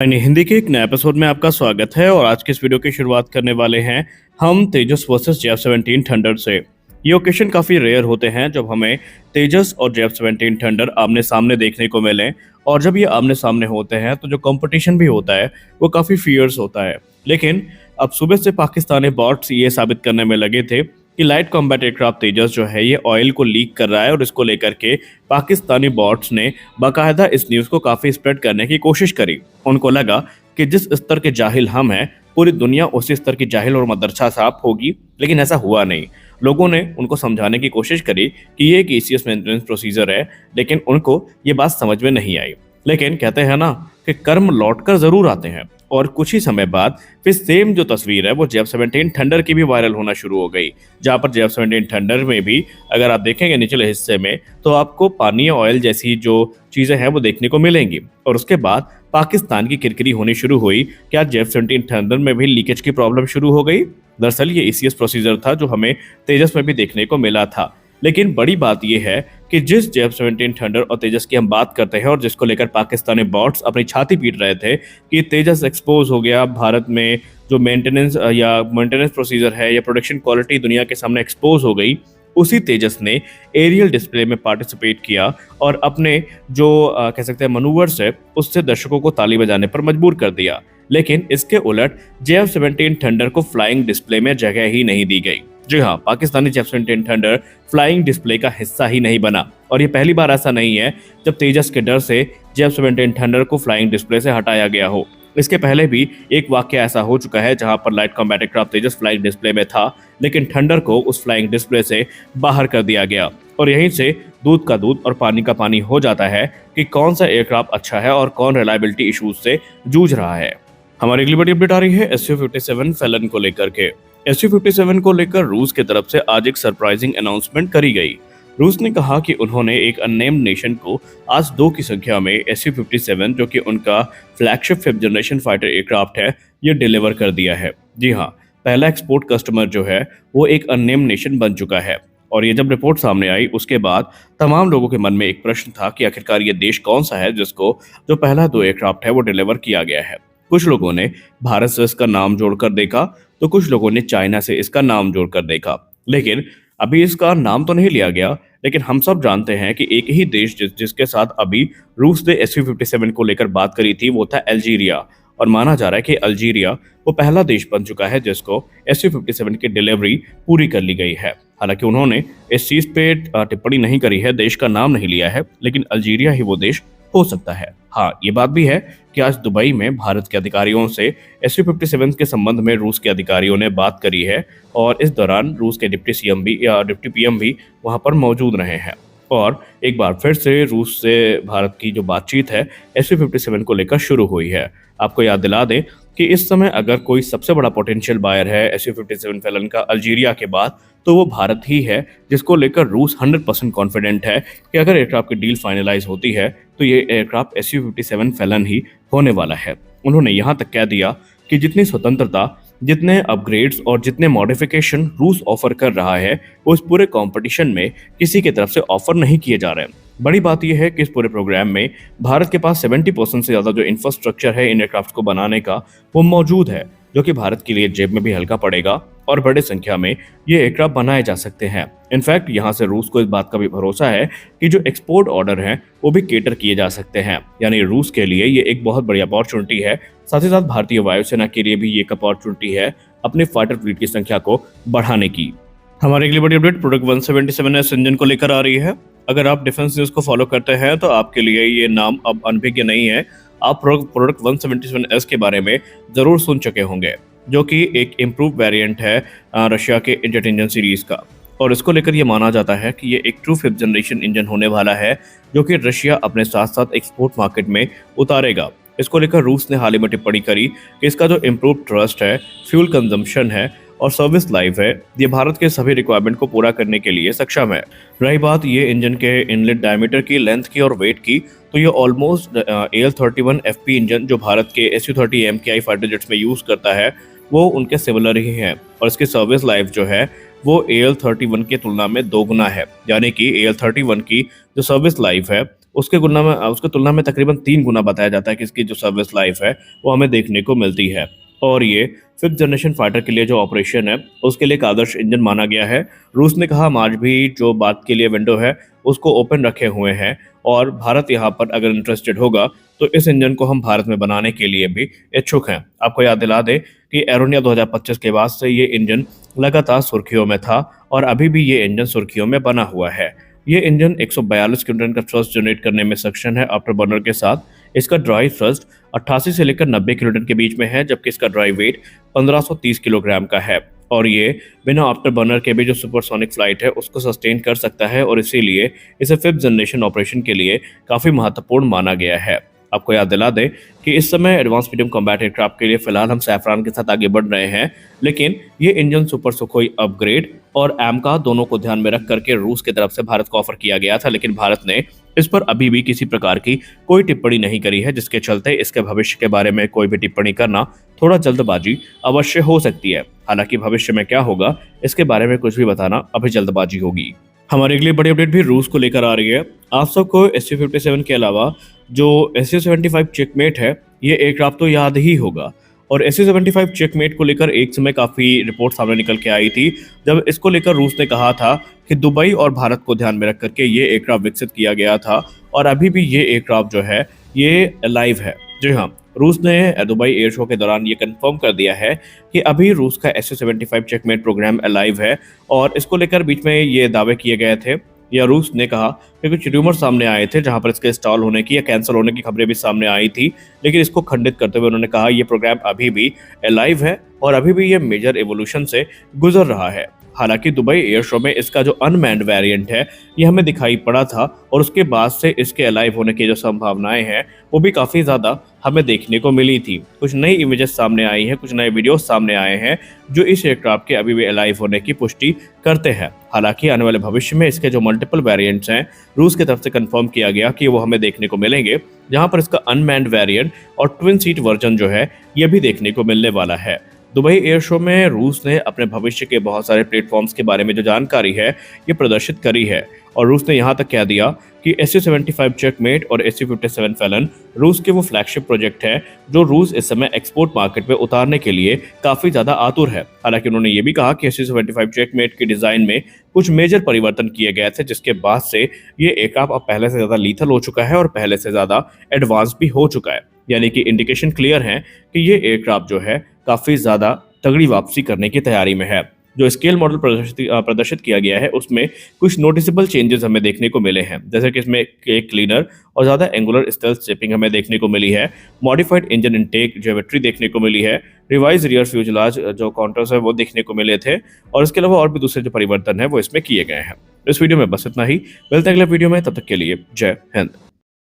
यानी हिंदी के एक नए एपिसोड में आपका स्वागत है और आज के इस वीडियो की शुरुआत करने वाले हैं हम तेजस वर्सेस जेफ-17 थंडर से। ये ओकेशन काफ़ी रेयर होते हैं जब हमें तेजस और जेफ-17 थंडर आमने सामने देखने को मिलें, और जब ये आमने सामने होते हैं तो जो कंपटीशन भी होता है वो काफ़ी फियर्स होता है। लेकिन अब सुबह से पाकिस्तानी बॉट्स ये साबित करने में लगे थे कि लाइट कॉम्बैट एयरक्राफ्ट तेजस जो है ये ऑयल को लीक कर रहा है, और इसको लेकर के पाकिस्तानी बॉट्स ने बाकायदा इस न्यूज़ को काफ़ी स्प्रेड करने की कोशिश करी। उनको लगा कि जिस स्तर के जाहिल हम हैं, पूरी दुनिया उसी स्तर की जाहिल और मदरसा साफ होगी, लेकिन ऐसा हुआ नहीं। लोगों ने उनको समझाने की कोशिश करी कि ये एक ईसीएस मेंटेनेंस प्रोसीजर है, लेकिन उनको ये बात समझ में नहीं आई। लेकिन कहते हैं ना कि कर्म लौटकर ज़रूर आते हैं, और कुछ ही समय बाद फिर सेम जो तस्वीर है वो जेफ-17 थंडर की भी वायरल होना शुरू हो गई, जहां पर जेफ-17 थंडर में भी अगर आप देखेंगे निचले हिस्से में तो आपको पानी या ऑयल जैसी जो चीज़ें हैं वो देखने को मिलेंगी। और उसके बाद पाकिस्तान की किरकिरी होनी शुरू हुई, क्या जेफ-17 थंडर में भी लीकेज की प्रॉब्लम शुरू हो गई। दरअसल ये ईसीएस प्रोसीजर था जो हमें तेजस में भी देखने को मिला था। लेकिन बड़ी बात यह है कि जिस जेफ-17 थंडर और तेजस की हम बात करते हैं और जिसको लेकर पाकिस्तानी बॉट्स अपनी छाती पीट रहे थे कि तेजस एक्सपोज हो गया, भारत में जो मेंटेनेंस प्रोसीजर है या प्रोडक्शन क्वालिटी दुनिया के सामने एक्सपोज हो गई, उसी तेजस ने एरियल डिस्प्ले में पार्टिसिपेट किया और अपने जो कह सकते हैं मनूवर्स है उससे दर्शकों को ताली बजाने पर मजबूर कर दिया। लेकिन इसके उलट जेफ-17 थंडर को फ्लाइंग डिस्प्ले में जगह ही नहीं दी गई। जी हाँ, पाकिस्तानी जेफ-17 थंडर फ्लाइंग डिस्प्ले का हिस्सा ही नहीं बना, और ये पहली बार ऐसा नहीं है जब तेजस के डर से जेफ-17 थंडर को फ्लाइंग डिस्प्ले से हटाया गया हो। इसके पहले भी एक वाकया ऐसा हो चुका है जहां पर लाइट कॉम्बैट एयरक्राफ्ट तेजस फ्लाइंग डिस्प्ले में था, लेकिन थंडर को उस फ्लाइंग डिस्प्ले से बाहर कर दिया गया, और यहीं से दूध का दूध और पानी का पानी हो जाता है कि कौन सा एयरक्राफ्ट अच्छा है और कौन रिलायबिलिटी इशूज से जूझ रहा है। हमारी अगली बड़ी अपडेट आ रही है SU-57 फैलन को लेकर के। SU-57 को लेकर रूस की तरफ से आज एक सरप्राइजिंग अनाउंसमेंट करी गई। रूस ने कहा कि उन्होंने एक अननेम्ड नेशन को आज 2 की संख्या में SU-57, जो कि उनका flagship 5th generation fighter aircraft है, ये डिलीवर कर दिया है। जी हाँ, पहला एक्सपोर्ट कस्टमर जो है वो एक अननेम्ड नेशन बन चुका है। और ये जब रिपोर्ट सामने आई उसके बाद तमाम लोगों के मन में एक प्रश्न था कि आखिरकार ये देश कौन सा है जिसको जो पहला 2 एयरक्राफ्ट है वो डिलीवर किया गया है। कुछ लोगों ने भारत से इसका नाम जोड़कर देखा, तो कुछ लोगों ने चाइना से इसका नाम जोड़कर देखा। लेकिन अभी इसका नाम तो नहीं लिया गया, लेकिन हम सब जानते हैं कि एक ही देश जिसके साथ अभी रूस ने SU-57 को लेकर बात करी थी वो था अल्जीरिया, और माना जा रहा है कि अल्जीरिया वो पहला देश बन चुका है जिसको SU-57 की डिलीवरी पूरी कर ली गई है। हालांकि उन्होंने इस चीज पे टिप्पणी नहीं करी है, देश का नाम नहीं लिया है, लेकिन अल्जीरिया ही वो देश हो सकता है। हाँ, ये बात भी है कि आज दुबई में भारत के अधिकारियों से SU-57 के संबंध में रूस के अधिकारियों ने बात करी है, और इस दौरान रूस के डिप्टी सीएम भी या डिप्टी पीएम भी वहां पर मौजूद रहे हैं। और एक बार फिर से रूस से भारत की जो बातचीत है SU-57 को लेकर शुरू हुई है। आपको याद दिला दें कि इस समय अगर कोई सबसे बड़ा पोटेंशियल बायर है SU-57 फैलन का अल्जीरिया के बाद, तो वो भारत ही है, जिसको लेकर रूस 100% कॉन्फिडेंट है कि अगर एयरक्राफ्ट की डील फाइनलाइज होती है तो ये एयरक्राफ्ट SU-57 फैलन ही होने वाला है। उन्होंने यहाँ तक कह दिया कि जितनी स्वतंत्रता, जितने अपग्रेड्स और जितने मॉडिफिकेशन रूस ऑफर कर रहा है वो इस पूरे कंपटीशन में किसी की तरफ से ऑफर नहीं किए जा रहे हैं। बड़ी बात यह है कि इस पूरे प्रोग्राम में भारत के पास 70% से ज़्यादा जो इंफ्रास्ट्रक्चर है इन एयरक्राफ्ट को बनाने का वो मौजूद है, जो कि भारत के लिए जेब में भी हल्का पड़ेगा, और बड़े संख्या में ये एयरक्राफ्ट बनाए जा सकते हैं। इनफैक्ट यहाँ से रूस को इस बात का भी भरोसा है कि जो एक्सपोर्ट ऑर्डर हैं वो भी केटर किए जा सकते हैं। यानी रूस के लिए ये एक बहुत बड़ी अपॉर्चुनिटी है, साथ ही साथ भारतीय वायुसेना के लिए भी ये एक अपॉर्चुनिटी है अपने फाइटर फ्लीट की संख्या को बढ़ाने की। हमारी अगली बड़ी अपडेट प्रोडक्ट 177S इंजन को लेकर आ रही है। अगर आप डिफेंस न्यूज को फॉलो करते हैं तो आपके लिए ये नाम अब अनभिज्ञ नहीं है। आप प्रोडक्ट 177S के बारे में जरूर सुन चुके होंगे, जो कि एक इम्प्रूव वेरिएंट है रशिया के जेट इंजन सीरीज का, और इसको लेकर ये माना जाता है कि ये एक ट्रू 5th जनरेशन इंजन होने वाला है, जो कि रशिया अपने साथ साथ एक्सपोर्ट मार्केट में उतारेगा। इसको लेकर रूस ने हाल ही में टिप्पणी करी कि इसका जो इम्प्रूव ट्रस्ट है, फ्यूल कंजम्पशन है और सर्विस लाइफ है, ये भारत के सभी रिक्वायरमेंट को पूरा करने के लिए सक्षम है। रही बात ये इंजन के इनलेट डायमीटर की, लेंथ की और वेट की, तो ये ऑलमोस्ट AL-31 FP इंजन जो भारत के SU-30 MKI फाइटर जेट्स में यूज करता है वो उनके सिमिलर ही है, और इसकी सर्विस लाइफ जो है वो AL-31 की तुलना में दोगुना है। यानी कि AL-31 की जो सर्विस लाइफ है उसके तुलना में तकरीबन 3 गुना बताया जाता है कि इसकी जो सर्विस लाइफ है वो हमें देखने को मिलती है। और ये 5th जनरेशन फाइटर के लिए जो ऑपरेशन है उसके लिए एक आदर्श इंजन माना गया है। रूस ने कहा हम आज भी जो बात के लिए विंडो है उसको ओपन रखे हुए हैं और भारत यहाँ पर अगर इंटरेस्टेड होगा तो इस इंजन को हम भारत में बनाने के लिए भी इच्छुक हैं। आपको याद दिला दें कि एरोनिया 2025 के बाद से ये इंजन लगातार सुर्खियों में था और अभी भी ये इंजन सुर्खियों में बना हुआ है। ये इंजन 142 किलोटन का थ्रस्ट जनरेट करने में सक्षम है आफ्टर बर्नर के साथ। इसका ड्राई थ्रस्ट 88 से लेकर 90 किलोटन के बीच में है, जबकि इसका ड्राई वेट 1530 किलोग्राम का है और ये बिना आफ्टर बर्नर के भी जो सुपरसोनिक फ्लाइट है उसको सस्टेन कर सकता है और इसीलिए इसे 5th जनरेशन ऑपरेशन के लिए काफ़ी महत्वपूर्ण माना गया है। आपको याद दिला दें कि इस समय एडवांस मीडियम कॉम्बैट एयरक्राफ्ट के लिए फिलहाल हम सैफरान के साथ आगे बढ़ रहे हैं, लेकिन ये इंजन सुपर सुखोई अपग्रेड और एमका दोनों को ध्यान में रख करके रूस की तरफ से भारत को ऑफर किया गया था, लेकिन भारत ने इस पर अभी भी किसी प्रकार की कोई टिप्पणी नहीं करी है, जिसके चलते इसके भविष्य के बारे में कोई भी टिप्पणी करना थोड़ा जल्दबाजी अवश्य हो सकती है। हालांकि भविष्य में क्या होगा इसके बारे में कुछ भी बताना अभी जल्दबाजी होगी। हमारे अगली बड़ी अपडेट भी रूस को लेकर आ रही है। आप सबको SU-57 के अलावा जो SU-75 चेकमेट है ये एयरक्राफ्ट तो याद ही होगा और SU-75 चेकमेट को लेकर एक समय काफ़ी रिपोर्ट सामने निकल के आई थी, जब इसको लेकर रूस ने कहा था कि दुबई और भारत को ध्यान में रख करके ये एयरक्राफ्ट विकसित किया गया था और अभी भी ये एयरक्राफ्ट जो है ये लाइव है। जी हाँ, रूस ने दुबई एयर शो के दौरान ये कंफर्म कर दिया है कि अभी रूस का SU-75 चेकमेट प्रोग्राम अलाइव है और इसको लेकर बीच में ये दावे किए गए थे या रूस ने कहा कि कुछ र्यूमर सामने आए थे जहां पर इसके इंस्टॉल होने की या कैंसिल होने की खबरें भी सामने आई थी, लेकिन इसको खंडित करते हुए उन्होंने कहा ये प्रोग्राम अभी भी अलाइव है और अभी भी ये मेजर एवोल्यूशन से गुजर रहा है। हालांकि दुबई एयर शो में इसका जो अनमैन्ड वेरिएंट है ये हमें दिखाई पड़ा था और उसके बाद से इसके अलाइव होने की जो संभावनाएं हैं वो भी काफ़ी ज़्यादा हमें देखने को मिली थी। कुछ नई इमेजेस सामने आई हैं, कुछ नए वीडियोस सामने आए हैं जो इस एयरक्राफ्ट के अभी भी अलाइव होने की पुष्टि करते हैं। हालांकि आने वाले भविष्य में इसके जो मल्टीपल वेरिएंट्स हैं रूस की तरफ से कंफर्म किया गया कि वो हमें देखने को मिलेंगे, जहां पर इसका अनमैन्ड वेरिएंट और ट्विन सीट वर्जन जो है ये भी देखने को मिलने वाला है। दुबई एयर शो में रूस ने अपने भविष्य के बहुत सारे प्लेटफॉर्म्स के बारे में जो जानकारी है ये प्रदर्शित करी है और रूस ने यहाँ तक कह दिया कि SU-75 चेकमेट और SU-57 फैलन रूस के वो फ्लैगशिप प्रोजेक्ट है जो रूस इस समय एक्सपोर्ट मार्केट में उतारने के लिए काफ़ी ज़्यादा आतुर है। हालांकि उन्होंने ये भी कहा कि SU-75 चेकमेट के डिज़ाइन में कुछ मेजर परिवर्तन किए गए थे, जिसके बाद से ये एयरक्राफ्ट अब पहले से ज़्यादा लीथल हो चुका है और पहले से ज़्यादा एडवांस भी हो चुका है। यानी कि इंडिकेशन क्लियर है कि ये एयरक्राफ्ट जो है काफ़ी ज़्यादा तगड़ी वापसी करने की तैयारी में है। जो स्केल मॉडल प्रदर्शित किया गया है उसमें कुछ नोटिसेबल चेंजेस हमें देखने को मिले हैं, जैसे कि इसमें एक क्लीनर और ज़्यादा एंगुलर स्टेल्थ शेपिंग हमें देखने को मिली है, मॉडिफाइड इंजन इनटेक ज्योमेट्री देखने को मिली है, रिवाइज रियर फ्यूजलाज जो काउंटर्स है वो देखने को मिले थे और इसके अलावा और भी दूसरे जो परिवर्तन है वो इसमें किए गए हैं। इस वीडियो में बस इतना ही, मिलते हैं अगले वीडियो में, तब तक के लिए जय हिंद।